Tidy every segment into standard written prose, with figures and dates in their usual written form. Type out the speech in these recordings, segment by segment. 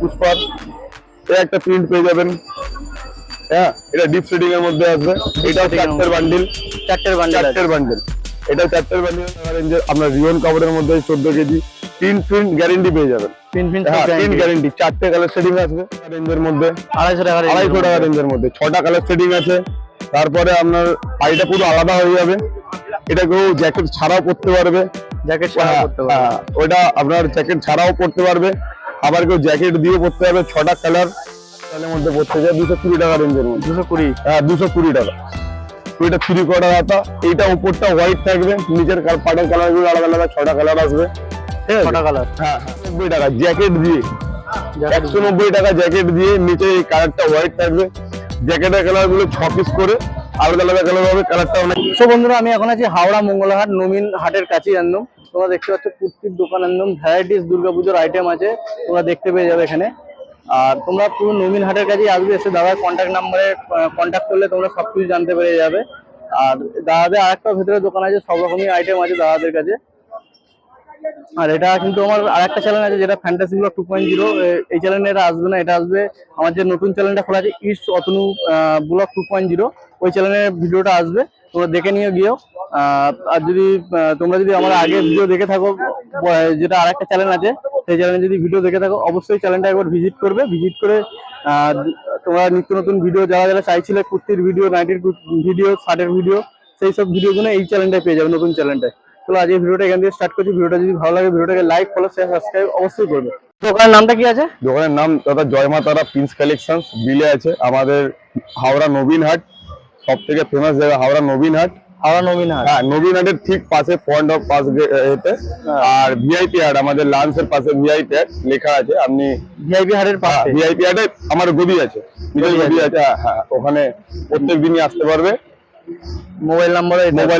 পুষ্পার একটা প্রিন্ট পেয়ে যাবেন। হ্যাঁ, এটা ডিপ শেডিং এর মধ্যে আসবে। এটা চারটের বান্ডিল, চারটের বান্ডিল। এটা চারটের বান্ডিল রেঞ্জের আপনার রিয়ন কাপড়ের মধ্যে 14 কেজি প্রিন্ট গ্যারান্টি পেয়ে যাবেন। প্রিন্ট গ্যারান্টি, চারটে কালার শেডিং আসবে রেঞ্জের মধ্যে। 250 টাকা রেঞ্জের মধ্যে 6টা কালার শেডিং আছে। তারপরে আপনার শাড়িটা পুরো আলাদা হয়ে যাবে। এটা কেউ জ্যাকেট ছাড়াও পরতে পারবে, ওইটা আপনার জ্যাকেট ছাড়াও পরতে পারবে, আবার কেউ জ্যাকেট দিয়ে পরতে পারবে। 6টা কালার এর মধ্যে পড়তে যায় 220 টাকা রেঞ্জের মধ্যে। 220, হ্যাঁ 220 টাকা। এটা 3/4 হাতা। এইটা উপরটা হোয়াইট থাকবে, নিচের পাটের কালার গুলো আলাদা আলাদা 6টা কালার আসবে। ঠিক আছে, 6টা কালার। হ্যাঁ 90 টাকা জ্যাকেট দিয়ে, 190 টাকা জ্যাকেট দিয়ে। নিচে এই কালারটা হোয়াইট থাকবে, জ্যাকেটের কালার গুলো 6 পিস করে আলাদা আলাদা কালার হবে, কালারটা অনেক। তো বন্ধুরা, আমি এখন আছি হাওড়া মঙ্গলহাট নবীন হাটের কাছেই। একদম তোমরা দেখতে পাচ্ছ কুর্তির দোকান, একদম ভ্যারাইটিস দুর্গাপুজোর আইটেম আছে, তোমরা দেখতে পেয়ে যাবে এখানে। আর তোমরা পুরো নবীন হাটের কাছেই আসবে, এসে দাদার কন্ট্যাক্ট নাম্বারে কন্ট্যাক্ট করলে তোমরা সবকিছু জানতে পেরে যাবে। আর দাদাদের আরেকটা ভেতরে দোকান আছে, সব রকমই আইটেম আছে দাদাদের কাছে। আর এটা কিন্তু আমার আরেকটা চ্যানেল আছে যেটা ফ্যান্টাসি ব্লগ 2.0। এই চ্যানেলে এটা আসবে না, এটা আসবে আমার যে নতুন চ্যানেলটা খোলা আছে ইস্ট অতনু ব্লগ 2.0, ওই চ্যানেলের ভিডিওটা আসবে, তোমরা দেখে নিয়ে গিয়েও। আর যদি তোমরা যদি আমার আগের ভিডিও দেখে থাকো, যেটা আরেকটা চ্যানেল আছে সেই চ্যানেলে যদি ভিডিও দেখে থাকো, অবশ্যই চ্যানেলটা একবার ভিজিট করবে। ভিজিট করে তোমরা নিত্য নতুন ভিডিও যারা যারা চাইছিলে, কুর্তির ভিডিও, নাইটির ভিডিও, শার্টের ভিডিও, সেই সব ভিডিওগুলো এই চ্যানেলটায় পেয়ে যাবে, নতুন চ্যানেলটায়। তো আজ এই ভিডিওটা এখান থেকে স্টার্ট করছি। ভিডিওটা যদি ভালো লাগে ভিডিওটাকে লাইক, ফলো, শেয়ার, সাবস্ক্রাইব অবশ্যই করবে। দোকানের নামটা কি আছে? দোকানের নাম দাদা জয় মা তারা প্রিন্স কালেকশন বিলে আছে, আমাদের হাওড়া নবীন হাট। সব থেকে ফেমাস জায়গা হাওড়া নবীন হাট। হাওড়া নবীন হাট, হ্যাঁ নবীন হাটের ঠিক পাশে ফ্রন্ট অফ পাস এতে। আর ভিআইপি হাট, আমাদের লাঞ্চের পাশে ভিআইপি হাট লেখা আছে। আপনি ভিআইপি হাটের পাশে, ভিআইপি হাটে আমার গদি আছে, নিজের গদি আছে। হ্যাঁ, ওখানে প্রত্যেক দিনই আসতে পারবে। মোবাইল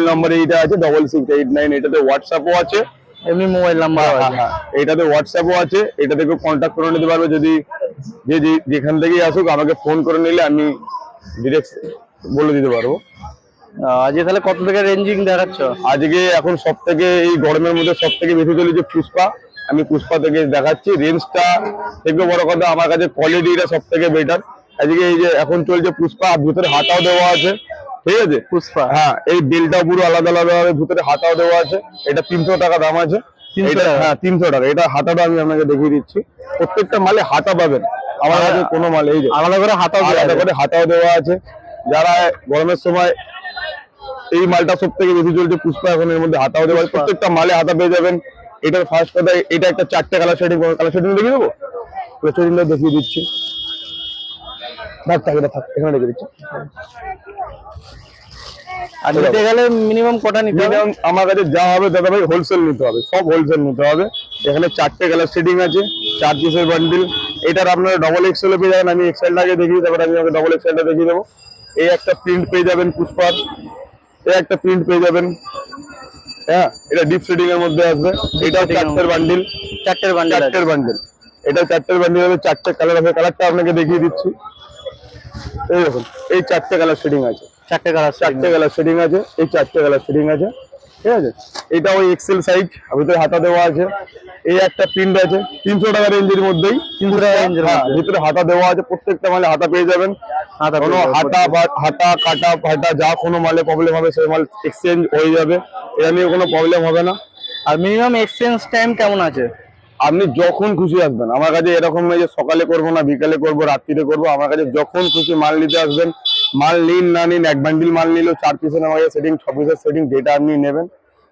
নাম্বার এইটা আছে 6689। এটাতে হোয়াটসঅ্যাপও আছে, এমনি মোবাইল নাম্বার আছে। হ্যাঁ এটাতে হোয়াটসঅ্যাপও আছে, এটাতে কেউ কন্ট্যাক্ট করে নিতে পারবে। যদি যেখান থেকেই আসুক আমাকে ফোন করে নিলে আমি ডিরেক্ট বলে দিতে পারবো। আজকে তাহলে কত থেকে রেঞ্জিং দেখাচ্ছ? আজকে এখন সব থেকে এই গরমের মধ্যে সব থেকে বেশি চলেছে পুষ্পা। আমি পুষ্পা থেকে দেখাচ্ছি। রেঞ্জটা থেকে বড় কথা, আমার কাছে কোয়ালিটিটা সব থেকে বেটার। আজকে এই যে এখন চলছে পুষ্পা, আর ভিতরে হাতাও দেওয়া আছে। ঠিক আছে, পুষ্পা, হ্যাঁ এই বেলটা পুরো আলাদা আলাদা ভাবে ভিতরে হাতাও দেওয়া আছে। এটা 300 টাকা দাম আছে। 300 টাকা? হ্যাঁ 300 টাকা। এটা হাতাটা আমি আপনাকে দেখিয়ে দিচ্ছি। প্রত্যেকটা মালে হাতা পাবেন আমার কাছে, কোনো মালে এই যে আলাদা করে হাতাও দেওয়া আছে। যারা গরমের সময় এই মালটা সব থেকে বেশি চলছে পুষ্পা, এখন এর মধ্যে হাতাও দেওয়া আছে। প্রত্যেকটা মালে হাতা পেয়ে যাবেন। এটার ফার্স্ট কথা, এটা একটা 4টে কালার শেডিং দেখিয়ে দেবো। শেডিংটা দেখিয়ে দিচ্ছি। এখানে রেখে দিচ্ছি। আর নিতে গেলে মিনিমাম কটা নিতে হবে? আমার কাছে যা হবে দাদা ভাই হোলসেল নিতে হবে, সব হোলসেল নিতে হবে। এখানে 4টে কালার শেডিং আছে, 4 পিসের বান্ডিল। এটার আপনারা ডবল এক্সেল পেয়ে যাবেন। আমি এক্সেলটা আগে দেখিয়ে, তারপরে আমি আপনাকে ডবল এক্সেলটা দেখিয়ে দেবো। এই একটা প্রিন্ট পেয়ে যাবেন পুষ্পার, এই একটা প্রিন্ট পেয়ে যাবেন। হ্যাঁ, এটা ডিপ শেডিং এর মধ্যে আসবে। এটা 4টের বান্ডিল, 4টের বান্ডিল। এটা 4টের বান্ডিল হবে, 4টে কালার হবে। কালারটা আপনাকে দেখিয়ে দিচ্ছি। এই দেখুন, এই 4টে কালার শেডিং আছে, 4টে কালার শেডিং আছে। এই 4টে কালার শেডিং আছে। ঠিক আছে, এটা ওই এক্সেল সাইজ, ভিতরে হাতা দেওয়া আছে। এই একটা প্রিন্ট আছে 300 টাকা রেঞ্জের মধ্যেই, 300 টাকা রেঞ্জের ভিতরে হাতা দেওয়া আছে। প্রত্যেকটা মালে হাতা পেয়ে যাবেন। কোনো হাতা কাটা ফাটা যা কোনো মালে প্রবলেম হবে সেই মাল এক্সচেঞ্জ হয়ে যাবে, এটা নিয়ে কোনো প্রবলেম হবে না। আর মিনিমাম এক্সচেঞ্জ টাইম কেমন আছে? আপনি যখন খুশি আসবেন আমার কাছে, এরকম নয় যে সকালে করবো না বিকালে করবো রাত্রিতে করবো। আমার কাছে যখন খুশি মাল নিতে আসবেন। মাল নিন না নিন, 1 বান্ডিল মাল নিলেও 4 পিসের আমার কাছে সেটিং, 6 পিসের সেটিং, যেটা আপনি নেবেন।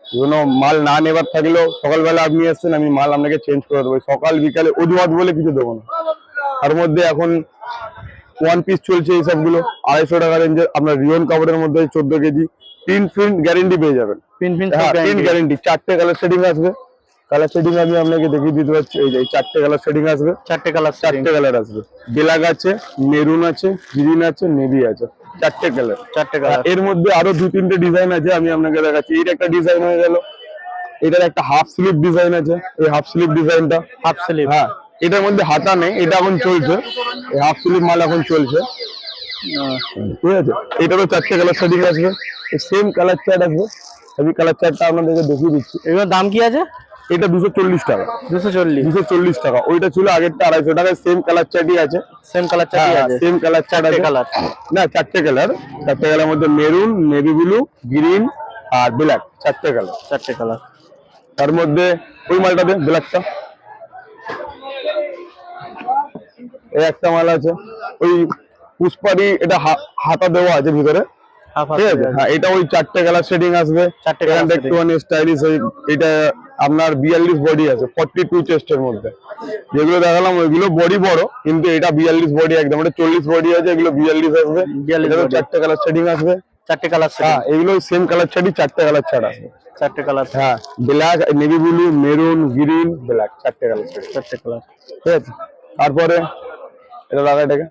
কোনো মাল না নেবার থাকলেও সকালবেলা আপনি আসছেন, আমি মাল আপনাকে চেঞ্জ করে দেবো। সকাল বিকালে অজুহাত বলে কিছু দেবো না। তার মধ্যে এখন 1 পিস চলছে এই সবগুলো 250 টাকা রেঞ্জের। আপনার রিয়ন কাপড়ের মধ্যে 14 কেজি প্রিন্ট গ্যারেন্টি পেয়ে যাবেন। Print guarantee. 4টে কালার শেডিং আসবে। কালার শেডিং আমি আপনাকে দেখিয়ে দিতে পারছি। এই যে 4টে কালার শেডিং আসবে, 4টে কালার আসবে। ব্ল্যাক আছে, মেরুন আছে, গ্রিন আছে, নেভি আছে। 4টে কালার। এর মধ্যে আরো 2-3টে ডিজাইন আছে, আমি আপনাকে দেখাচ্ছি। এর একটা ডিজাইন হয়ে গেল। এটার একটা হাফ স্লিভ ডিজাইন আছে। এই হাফ স্লিভ ডিজাইনটা, হাফ স্লিভ, হ্যাঁ এটার মধ্যে হাতা নেই, এটা এখন চলছে। এই হাফ স্লিভ মাল এখন চলছে। ঠিক আছে, এটারও 4টে কালার শেডিং আসবে। সেম কালার চার্ট আসবে। আমি কালার চার্টটা আপনাদেরকে দেখিয়ে দিচ্ছি। এগুলোর দাম কি আছে? এটা 240 টাকা। 240 টাকা। ওইটা ছিল আগেরটা 250 টাকায়, সেম কালার চার্টই আছে। সেম কালার চার্টই আছে, সেম কালার চার্ট আছে। কালার না, চারটে কালার। চারটে কালারের মধ্যে মেরুন, নেভি ব্লু, গ্রিন আর ব্ল্যাক, চারটে কালার। তার মধ্যে ওই মালটাতে ব্ল্যাকটা, এই একটা মাল আছে ওই পুষ্পারি, এটা হাতা দেওয়া আছে ভিতরে, ঠিক আছে। হ্যাঁ, এটা ওই চারটে কালার শেডিং আসবে। এখানটা একটুখানি স্টাইলিশ, এটা আপনার 42 বডি আছে, 42 চেস্টের মধ্যে। যেগুলো দেখালাম ওইগুলো বডি বড়, কিন্তু এটা 42 বডি একদম। এটা 40 বডি আছে, এগুলো 42 আসবে। এটা চারটে কালার শেডিং আসবে। হ্যাঁ, এগুলো সেম কালার ছাড়ি, চারটে কালার ছাড় আসবে। হ্যাঁ, black, navy blue, maroon, green, black, চারটে কালার। ঠিক আছে। তারপরে এটা লাগা, এটাকে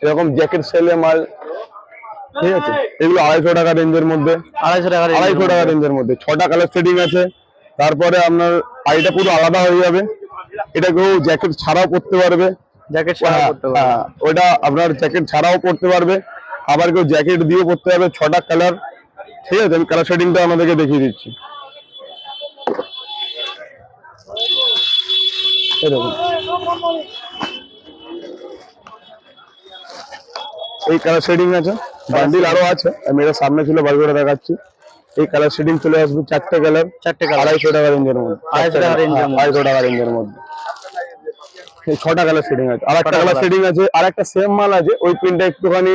এরকম জ্যাকেট স্টাইলের মাল, ঠিক আছে। এগুলো 250 টাকা রেঞ্জের মধ্যে, 250 টাকা রেঞ্জের মধ্যে 6টা কালার সেটিং আছে। তারপরে আপনার আইটা পুরো আলাদা হয়ে যাবে। এটা কেউ জ্যাকেট ছাড়াও পরতে পারবে, ওইটা আপনার জ্যাকেট ছাড়াও পরতে পারবে, আবার কেউ জ্যাকেট দিয়ে পরতে পারবে। 6টা কালার, ঠিক আছে। আমি কালার সেটিংটা আপনাদেরকে দেখিয়ে দিচ্ছি। এই কালার শেডিং আছে, বান্ডিল আরো আছে, আমি এটা সামনে ছিল বার করে দেখাচ্ছি। এই কালার শেডিং চলে আসবে, চারটে কালার, 250 টাকা রেঞ্জের মধ্যে, 250 টাকা রেঞ্জের মধ্যে। এই 6টা কালার শেডিং আছে। আর একটা কালার শেডিং আছে, আর একটা সেম মাল আছে, ওই প্রিন্টটা একটুখানি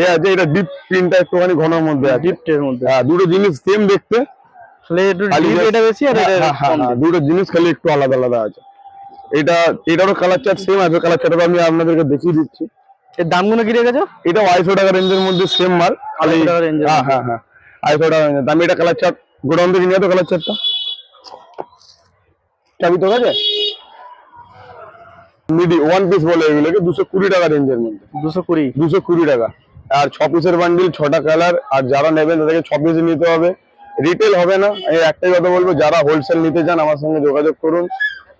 এ আছে, এটা ডিপ প্রিন্টটা একটুখানি ঘনের মধ্যে আছে, ডিপের মধ্যে। হ্যাঁ, দুটো জিনিস সেম দেখতে, এটা বেশি আর দুটো জিনিস খালি একটু আলাদা আলাদা আছে। এটারও কালার চার্ট সেম আছে, কালার চার্ট আমি আপনাদেরকে দেখিয়ে দিচ্ছি। এর দামগুলো কি রেখেছো? এটা 250 টাকা রেঞ্জের মধ্যে সেম মাল, 250 টাকা রেঞ্জের। হ্যাঁ, 250 টাকা রেঞ্জের দাম। এটা কালার চার্ট গোডাউন থেকে নিয়ে তো কালার চার্টটা চাবি তো আছে। মিডি ওয়ান পিস বলে এগুলোকে, 220 টাকা রেঞ্জের মধ্যে, 220 টাকা। আর 6 পিসের বান্ডিল, 6টা কালার। আর যারা নেবেন তাদেরকে 6 পিস নিতে হবে, রিটেল হবে না। আমি একটাই কথা বলবো, যারা হোলসেল নিতে চান আমার সঙ্গে যোগাযোগ করুন,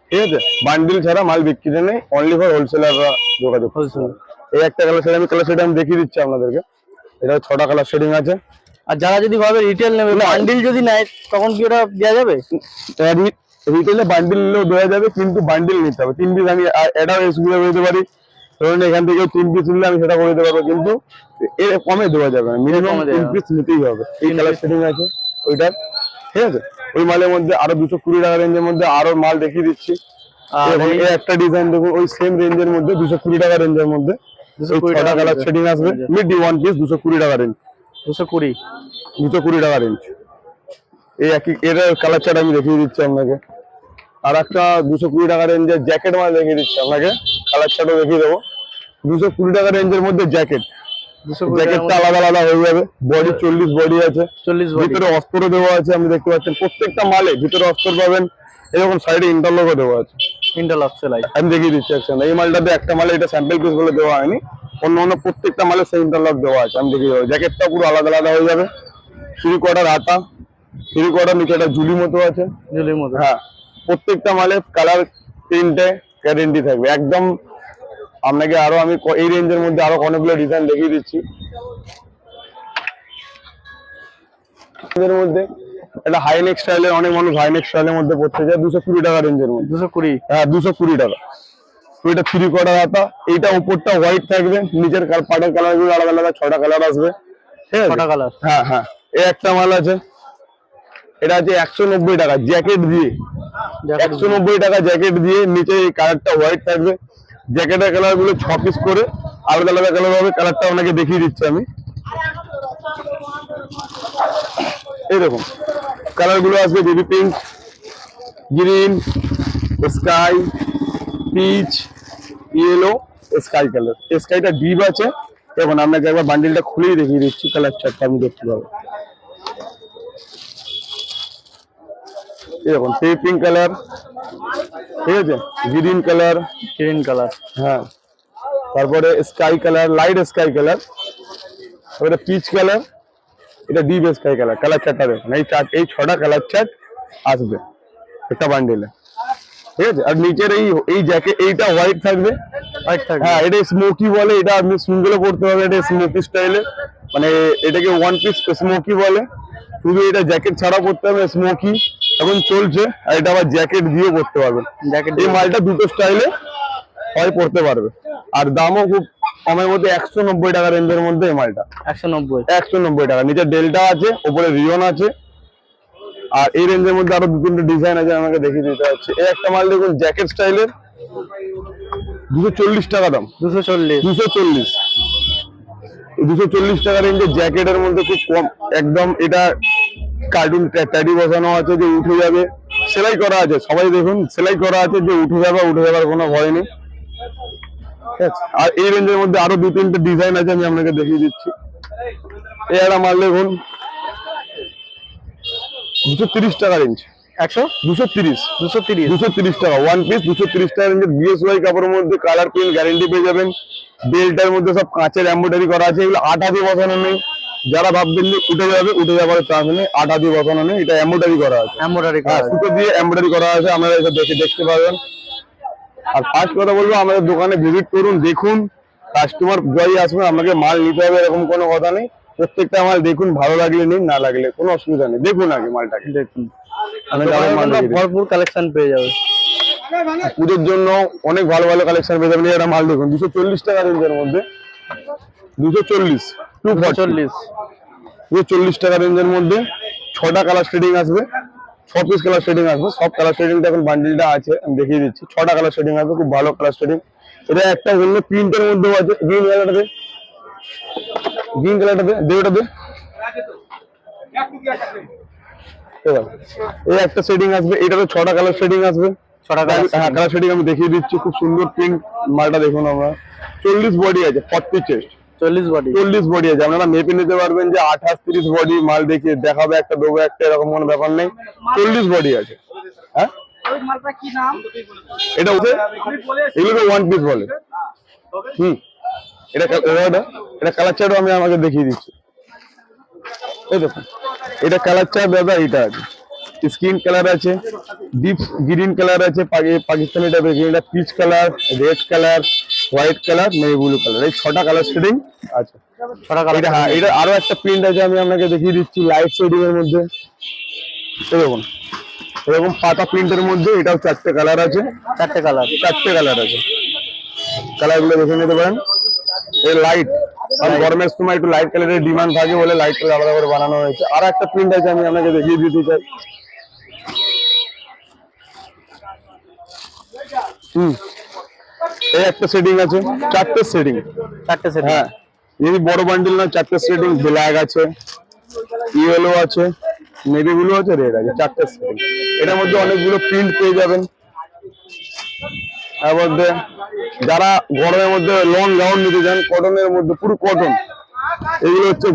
ঠিক আছে। বান্ডিল ছাড়া মাল বিক্রিতে নেই, অনলি ফর হোলসেলাররা যোগাযোগ করুন। এই একটা কালার শেড, আমি কালার শেড আমি দেখিয়ে দিচ্ছি আপনাদেরকে। এটা 6টা কালার শেডিং আছে। আর যারা যদি ভাবে রিটেল নেবে, বান্ডিল যদি নেয় তখন কি ওটা দেওয়া যাবে? রিটেলে বান্ডিল নিলেও দেওয়া যাবে, কিন্তু বান্ডিল নিতে হবে 3 পিস। আমি এটাও সুবিধা দিতে পারি, ধরুন এখান থেকে 3 পিস নিলে আমি সেটা করে দিতে পারবো, কিন্তু এর কমে দেওয়া যাবে না, মিনিমাম 3 পিস নিতেই হবে। এই কালার শেডিং আছে ওইটা, ঠিক আছে। ওই মালের মধ্যে আরো 220 টাকা রেঞ্জের মধ্যে আরো মাল দেখিয়ে দিচ্ছি। এই একটা ডিজাইন দেখুন, ওই সেম রেঞ্জের মধ্যে 220 টাকা রেঞ্জের মধ্যে 6টা কালার শেডিং আসবে। মিডি ওয়ান পিস 220 টাকা রেঞ্জ, 220 টাকা রেঞ্জ। এই একই এর কালার চার্ট আমি দেখিয়ে দিচ্ছি আপনাকে। আর একটা 220 টাকা রেঞ্জের জ্যাকেট মাল দেখিয়ে দিচ্ছি আপনাকে, কালার চার্টও দেখিয়ে দেবো। 220 টাকা রেঞ্জের মধ্যে জ্যাকেটটা আলাদা আলাদা হয়ে যাবে। বডি 40 বডি আছে, ভিতরে অস্ত্র দেওয়া আছে, আপনি দেখতে পাচ্ছেন। প্রত্যেকটা মালে ভিতরে অস্ত্র পাবেন, এরকম সাইডে ইন্টারলকও দেওয়া আছে। আমি দেখিয়ে দিচ্ছি একসাথে। এই মালটাতে একটা মালে এটা স্যাম্পল পিস বলে দেওয়া হয়নি, অন্য প্রত্যেকটা মালে সেই ইন্টারলক দেওয়া আছে। আমি দেখিয়ে দেবো, জ্যাকেটটা পুরো আলাদা আলাদা হয়ে যাবে। 3/4 হাতা, 3/4 নিচে একটা ঝুলি মতো আছে। হ্যাঁ, প্রত্যেকটা মালে কালার 3টে গ্যারেন্টি থাকবে একদম। আপনাকে আরো আমি এই রেঞ্জের মধ্যে আরো অনেকগুলো ডিজাইন দেখিয়ে দিচ্ছি। এর মধ্যে এটা হাইনেক স্টাইলের, অনেক মানুষ হাইনেক স্টাইলের মধ্যে পড়তে যায়, 220 টাকা রেঞ্জের মধ্যে। 220? হ্যাঁ, 220 টাকা। তো এটা 3/4 হাতা, এইটা উপরটা হোয়াইট থাকবে, নিচের পাটের কালার গুলো আলাদা আলাদা 6টা কালার আসবে, ঠিক আছে। 6টা কালার। হ্যাঁ, এই একটা মাল আছে, এটা আছে 190 টাকা জ্যাকেট দিয়ে, 190 টাকা জ্যাকেট দিয়ে, নিচে এই কালারটা হোয়াইট থাকবে। জ্যাকেটের কালার গুলো 6 পিস করে আলাদা আলাদা কালার হবে। কালারটা আপনাকে দেখিয়ে দিচ্ছি আমি। এইরকম কালার গুলো আসবে, baby pink, green, sky, peach, yellow, sky colour. স্কাইটা ডিপ আছে। দেখুন, আপনাকে একবার বান্ডিলটা খুলেই দেখিয়ে দিচ্ছি, কালার চারটা আমি দেখতে পাবো। এরকম পিঙ্ক কালার, ঠিক আছে, গ্রিন কালার, হ্যাঁ। তারপরে sky colour, light sky colour, তারপরে পিচ কালার, এটা ডিপ স্কাই কালার। কালার চারটা দেখুন, এই 6টা কালার চার্ট আসবে একটা বান্ডিলে, ঠিক আছে। আর নিচের এই জ্যাকেট, এইটা হোয়াইট থাকবে। হ্যাঁ, এটা স্মোকি বলে, এটা আপনি সিঙ্গেলে পড়তে হবে। এটা স্মোকি স্টাইলে, মানে এটাকে ওয়ান পিস স্মোকি বলে, শুধু এটা জ্যাকেট ছাড়া করতে হবে স্মোকি, এখন চলছে, আর এটা আবার জ্যাকেট দিয়ে করতে পারবেন। জ্যাকেট এই মালটা দুটো স্টাইলে সবাই পড়তে পারবে, আর দামও খুব কমের মধ্যে 190 টাকা রেঞ্জের মধ্যে এই মালটা। 190 টাকা। নিচে ডেল্টা আছে, উপরে রিয়ন আছে, আর এই রেঞ্জের মধ্যে আরো 2-3টে ডিজাইন আছে, আমাকে দেখিয়ে দিতে হচ্ছে। এই একটা মাল দেখুন জ্যাকেট স্টাইলের, 240 টাকা দাম। 240 টাকা রেঞ্জের জ্যাকেটের মধ্যে খুব কম একদম। এটা কার্টুন ট্যাডি বসানো আছে যে উঠে যাবে, সেলাই করা আছে, সবাই দেখুন সেলাই করা আছে যে উঠে যাবার কোনো ভয় নেই। ঠিক আছে, আর এই রেঞ্জের মধ্যে আরো 2-3টে ডিজাইন আছে, আমি আপনাকে দেখিয়ে দিচ্ছি। এই একটা মাল দেখুন 230 টাকা রেঞ্জ। 230 টাকা ওয়ান পিস, 230 টাকা রেঞ্জের বিএসওয়াই কাপড়ের মধ্যে কালার প্রিন্ট গ্যারেন্টি পেয়ে যাবেন। বেল্টের মধ্যে সব কাঁচের এমব্রয়ডারি করা আছে, এগুলো আঠা দিয়ে বসানো নেই। যারা ভাববেন যে উঠে যাবার চান্স নেই, আঠা দিয়ে বসানো নেই, এটা এমব্রয়ডারি করা আছে, সুতো দিয়ে এমব্রয়ডারি করা আছে, আপনারা এটা দেখতে পাবেন। আর ফার্স্ট কথা বলবো, আমাদের দোকানে ভিজিট করুন, দেখুন, কাস্টমার জয় আসবে, আপনাকে মাল নিতে হবে এরকম কোনো কথা নেই। প্রত্যেকটা মাল দেখুন, ভালো লাগলে নিন, না লাগলে কোনো অসুবিধা নেই, দেখুন আগে মালটাকে দেখুন। ভরপুর কালেকশন পেয়ে যাবে, পুজোর জন্য অনেক ভালো ভালো কালেকশন পেয়ে যাবেন। এটা মাল দেখুন 240 টাকা রেঞ্জের মধ্যে, 240 টাকা রেঞ্জের মধ্যে 6টা কালার শেডিং আসবে, 6 পিস কালার শেডিং আসবে। সব কালার শেডিংটা এখন বান্ডিলটা আছে, আমি দেখিয়ে দিচ্ছি। 6টা কালার শেডিং আসবে, খুব ভালো কালার শেডিং। এটা একটা অন্য প্রিন্টের মধ্যেও আছে, গ্রিন কালারটা দে, ওটা দে। এই একটা শেডিং আসবে, এটাতে 6টা কালার শেডিং আসবে। 6টা কালার শেডিং আমি দেখিয়ে দিচ্ছি, খুব সুন্দর প্রিন্ট। মালটা দেখুন, আমরা 40 বডি আছে, 40 চেস্ট, 40 বডি আছে। আপনারা মেপে নিতে পারবেন যে 28-30 বডি মাল দেখিয়ে দেখাবে একটা, দেবো একটা, এরকম কোনো ব্যাপার নেই। 40 বডি আছে। হ্যাঁ, এটা হচ্ছে এগুলোকে ওয়ান পিস বলে। এটা কালার চার্টও আমি আমাকে দেখিয়ে দিচ্ছি। এই দেখুন, এটা কালার চার্ট দাদা, এটা আছে স্কিন কালার আছে, ডিপ গ্রিন কালার আছে, পাকিস্তানি টাইপের গ্রিন, এটা peach colour, red colour, white colour, navy blue colour, এই 6টা কালার শেডিং আছে। 6টা কালার। হ্যাঁ, এটা আরো একটা প্রিন্ট আছে, আমি আপনাকে দেখিয়ে দিচ্ছি লাইট শেডিং এর মধ্যে। এই দেখুন, এরকম পাতা প্রিন্টের মধ্যে এটাও 4টে কালার আছে। 4টে কালার আছে, কালারগুলো দেখে নিতে পারেন। এই লাইট, আর গরমের সময় একটু লাইট কালারের ডিমান্ড থাকে বলে লাইট কালার আলাদা করে বানানো হয়েছে। আর একটা প্রিন্ট আছে, আমি আপনাকে দেখিয়ে দিতে চাই। এই একটা সেটিং আছে, 4টে সেটিং। হ্যাঁ, যদি বড় বান্ডিল না, 4টে সেটিং। ব্ল্যাক আছে, ইয়েলো আছে, নেভি ব্লু আছে, রেড আছে, 4টে সেটিং। এটার মধ্যে অনেকগুলো প্রিন্ট পেয়ে যাবেন। তার মধ্যে যারা গরমের মধ্যে লং গাউন নিতে চান, কটনের মধ্যে, পুরো কটন, এগুলো হচ্ছে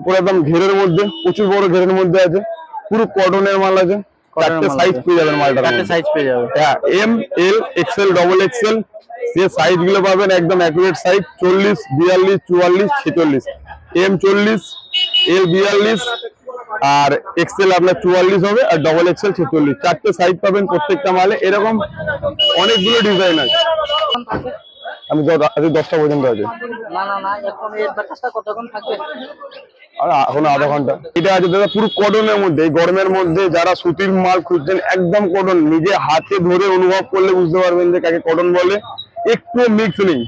পুরো একদম ঘেরের মধ্যে, প্রচুর বড় ঘেরের মধ্যে আছে, পুরো কটনের মাল আছে। 4টে সাইজ পেয়ে যাবেন মালটা। 4টে সাইজ পেয়ে যাবেন। হ্যাঁ, এম, এল, এক্সেল, ডবল এক্সেল, যে সাইজ গুলো পাবেন একদম অ্যাকুরেট সাইজ। 40, 42, 44, 46। এম 40, এল 42, আর এক্সেল আপনার 44 হবে, আর ডবল এক্সেল 46। 4টে সাইজ পাবেন প্রত্যেকটা মালে। এরকম অনেকগুলো ডিজাইন আছে। আমি 10টা পর্যন্ত আছে। আর এখন আধা ঘন্টা। এটা আছে দাদা পুরো কটনের মধ্যে, এই গরমের মধ্যে যারা সুতির মাল খুঁজছেন, একদম কটন, নিজে হাতে ধরে অনুভব করলে বুঝতে পারবেন যে কাকে কটন বলে। একটু মিক্স নেই,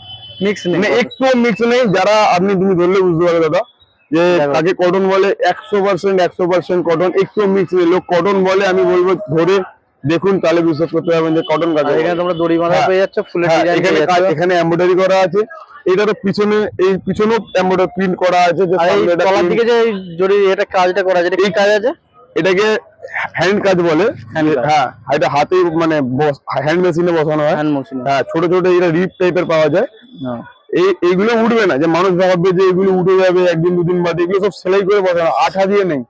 একটু মিক্স নেই। যারা তুমি ধরলে বুঝতে পারবে দাদা যে কাকে কটন বলে। 100% কটন, একটু মিক্স নেই। লোক কটন বলে, আমি বলবো ধরে দেখুন, তাহলে বিশ্বাস করতে পারবেন যে কটন কাকে। এখানে তোমরা দড়ি বাঁধা পেয়ে যাচ্ছ, ফুলের ডিজাইন পেয়ে যাচ্ছ। এখানে এমব্রয়ডারি করা আছে, এটারও পিছনে, এই পিছনেও এমব্রয়ডারি প্রিন্ট করা আছে। যে তলার দিকে যে জড়ি এটা কাজটা করা আছে, এটা কি কাজ আছে? এটাকে হ্যান্ড কাজ বলে। হ্যাঁ, এটা হাতে মানে হ্যান্ড মেশিনে বসানো হয়। হ্যাঁ, ছোট ছোট এটা রিপ টাইপের পাওয়া যায়। এইগুলো উঠবে না, যে মানুষ ভাববে যে এগুলো উঠে যাবে 1 দিন 2 দিন বাদে। এগুলো সব সেলাই করে বসানো, আঠা দিয়ে নেই।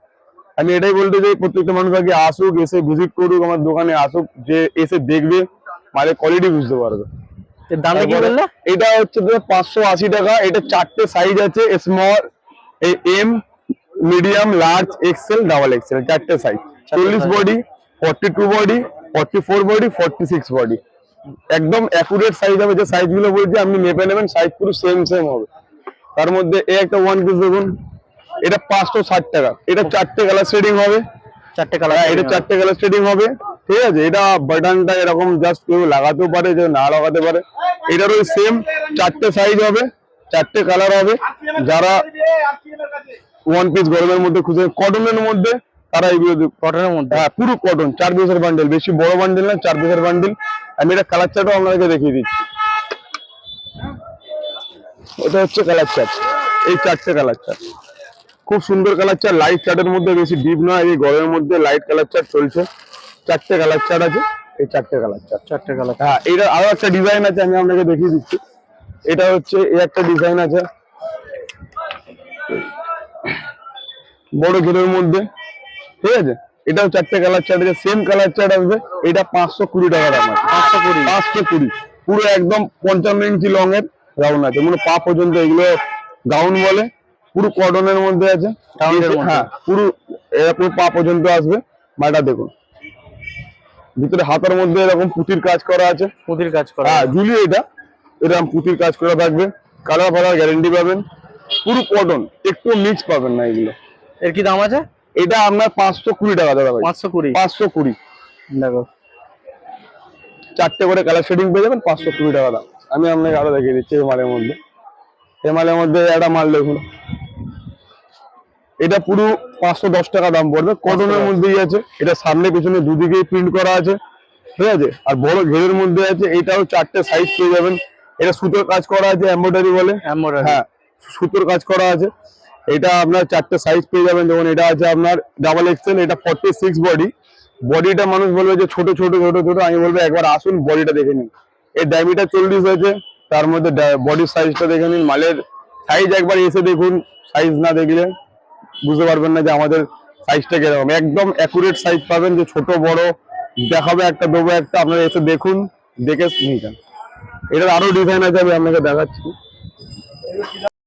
আমি এটাই বলতে চাই, প্রত্যেকটা মানুষ আগে আসুক, এসে ভিজিট করুক, আমার দোকানে আসুক, যে এসে দেখবে, মালের কোয়ালিটি বুঝতে পারবে। দামটা কি বললে? এটা হচ্ছে 580 টাকা। এটা 4টে সাইজ আছে, small, M, medium, large, XL, double XL, 4টে size. 40 body, 42 body, 44 body, 46 body, একদম অ্যাকুরেট সাইজ হবে। যে সাইজগুলো বলছি আপনি মেপে নেবেন, সাইজ পুরো সেম হবে। তার মধ্যে এই একটা ওয়ান পিস দেখুন, এটা 560 টাকা। এটা 4টে কালার শেডিং হবে। 4টে কালার, এটা 4টে কালার শেডিং হবে, ঠিক আছে। এটা বাটনটা এরকম জাস্ট কেউ লাগাতেও পারে, যে না লাগাতে পারে। এটার ওই সেম 4টে সাইজ হবে, 4টে কালার হবে। যারা ওয়ান পিস গরমের মধ্যে খুঁজে, কটনের মধ্যে, তারা এইগুলো কটনের মধ্যে, হ্যাঁ পুরো কটন, 4 পিসের বান্ডেল, বেশি বড় বান্ডেল না, 4 পিসের বান্ডেল। আমি এটা কালার চার্টও আপনাদেরকে দেখিয়ে দিচ্ছি। এটা হচ্ছে কালার চার্ট, এই 4টে কালার চার্ট, খুব সুন্দর কালার চার্ট, লাইট চার্টের মধ্যে, বেশি ডিপ নয়। এই গরমের মধ্যে লাইট কালার চার্ট চলছে, 4টে কালার চার্ট আছে। এই 4টে কালার চার্ট, 4টে কালার। হ্যাঁ এটা আরো একটা ডিজাইন আছে, আমি আপনাকে দেখিয়ে দিচ্ছি। এটা হচ্ছে এই একটা ডিজাইন আছে বড় ঘেরের মধ্যে, ঠিক আছে। এটাও 4টে কালার চার্ট আছে, সেম কালার চার্ট আসবে। এটা 520 টাকা দাম আছে। 520 পুরো একদম 55 ইঞ্চি লং এর গাউন আছে, মানে পা পর্যন্ত। এগুলো গাউন বলে, পুরো কটনের মধ্যে আছে। হ্যাঁ পুরো এরকম পা পর্যন্ত আসবে। মাটা দেখুন, ভিতরে হাতের মধ্যে এরকম পুঁতির কাজ করা আছে, পুঁতির কাজ করা, হ্যাঁ ঝুলি। এটা এরকম পুঁতির কাজ করা থাকবে, কালার ফালার গ্যারেন্টি পাবেন। পুরো কটন, একটু মিক্স পাবেন না এগুলো। এর কি দাম আছে? এটা আপনার 520 টাকা দাদা ভাই। 520, 520 দেখো 4টে করে কালার শেডিং পেয়ে যাবেন, 520 টাকা দাম। আমি আপনাকে আরো দেখিয়ে দিচ্ছি এই মালের মধ্যে। এই মালের মধ্যে একটা মাল দেখুন, এটা পুরো 510 টাকা দাম পড়বে, কটনের মধ্যেই আছে। এটা সামনে পিছনে দুদিকেই প্রিন্ট করা আছে, ঠিক আছে। আর বড় ঘেরের মধ্যে আছে। এটাও 4টে সাইজ পেয়ে যাবেন। এটা সুতোর কাজ করা আছে, এমব্রয়ডারি বলে, হ্যাঁ সুতোর কাজ করা আছে। এটা আপনার 4টে সাইজ পেয়ে যাবেন। যেমন এটা আছে আপনার ডাবল এক্সেল, এটা 46 বডি। বডিটা মানুষ বলবে যে ছোট ছোট ছোট ছোট, আমি বলবো একবার আসুন বডিটা দেখে নিন। এর ডায়ামিটার 40 হয়েছে, তার মধ্যে বডির সাইজটা দেখে নিন। মালের সাইজ একবার এসে দেখুন, সাইজ না দেখলে বুঝতে পারবেন না যে আমাদের সাইজটা কিরকম। একদম অ্যাকুরেট সাইজ পাবেন, যে ছোট বড় দেখাবে একটা দেবো একটা, আপনারা এসে দেখুন, দেখে নিয়ে যান। এটার আরো ডিজাইন আছে, আমি আপনাকে দেখাচ্ছি।